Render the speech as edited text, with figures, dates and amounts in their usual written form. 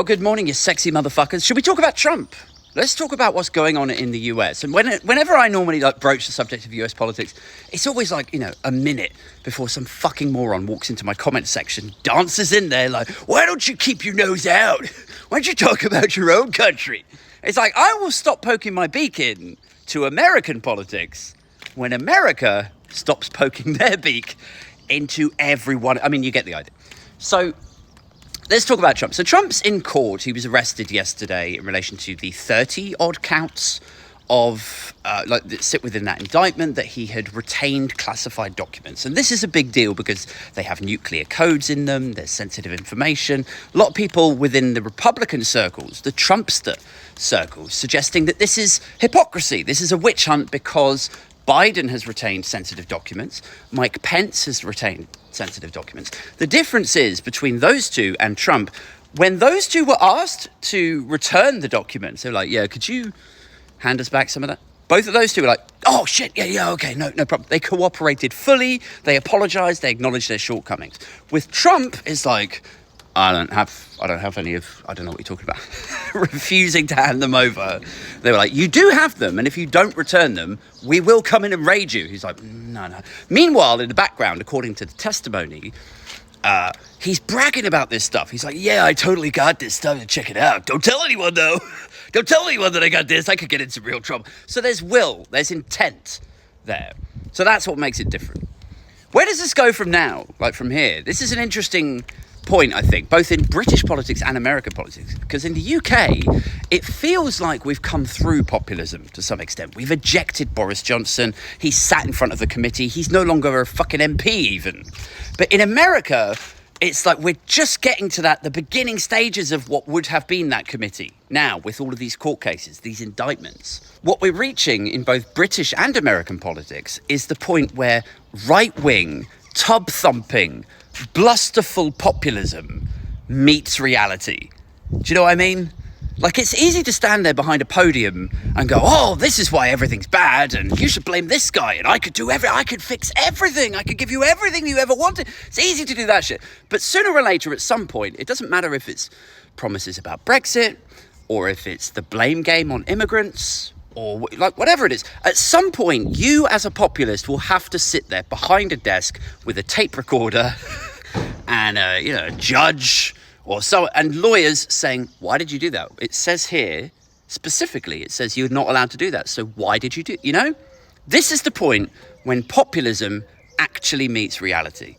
Oh, good morning, you sexy motherfuckers. Should we talk about Trump? Let's talk about what's going on in the US. And whenever I normally broach the subject of US politics, it's always a minute before some fucking moron walks into my comment section, dances in there like, why don't you keep your nose out? Why don't you talk about your own country? It's like, I will stop poking my beak in to American politics when America stops poking their beak into everyone. I mean, you get the idea. So let's talk about Trump. So Trump's in court. He was arrested yesterday in relation to the 30-odd counts of that sit within that indictment that he had retained classified documents. And this is a big deal because they have nuclear codes in them. There's sensitive information. A lot of people within the Republican circles, the Trumpster circles, suggesting that this is hypocrisy. This is a witch hunt because Biden has retained sensitive documents. Mike Pence has retained sensitive documents. The difference is between those two and Trump, when those two were asked to return the documents, they're like, yeah, could you hand us back some of that? Both of those two were like, oh shit, yeah, okay, no problem. They cooperated fully, they apologized, they acknowledged their shortcomings. With Trump, it's like, I don't have any of, I don't know what you're talking about. Refusing to hand them over. They were like, you do have them, and if you don't return them, we will come in and raid you. He's like, no. Meanwhile, in the background, according to the testimony, he's bragging about this stuff. He's like, yeah, I totally got this stuff. Check it out. Don't tell anyone, though. Don't tell anyone that I got this. I could get into real trouble. So there's will, there's intent there. So that's what makes it different. Where does this go from now? Like from here? This is an interesting point, I think, both in British politics and American politics, because in the UK, it feels like we've come through populism to some extent. We've ejected Boris Johnson. He's sat in front of the committee. He's no longer a fucking MP even. But in America, it's like we're just getting to the beginning stages of what would have been that committee. Now, with all of these court cases, these indictments, what we're reaching in both British and American politics is the point where right-wing, tub-thumping, blusterful populism meets reality. Do you know what I mean? Like, it's easy to stand there behind a podium and go, oh, this is why everything's bad, and you should blame this guy, and I could fix everything, I could give you everything you ever wanted. It's easy to do that shit. But sooner or later, at some point, it doesn't matter if it's promises about Brexit, or if it's the blame game on immigrants, or like whatever it is, at some point, you as a populist will have to sit there behind a desk with a tape recorder and a judge or so, and lawyers saying, why did you do that? It says here, specifically, it says you're not allowed to do that. So why did you do it? This is the point when populism actually meets reality.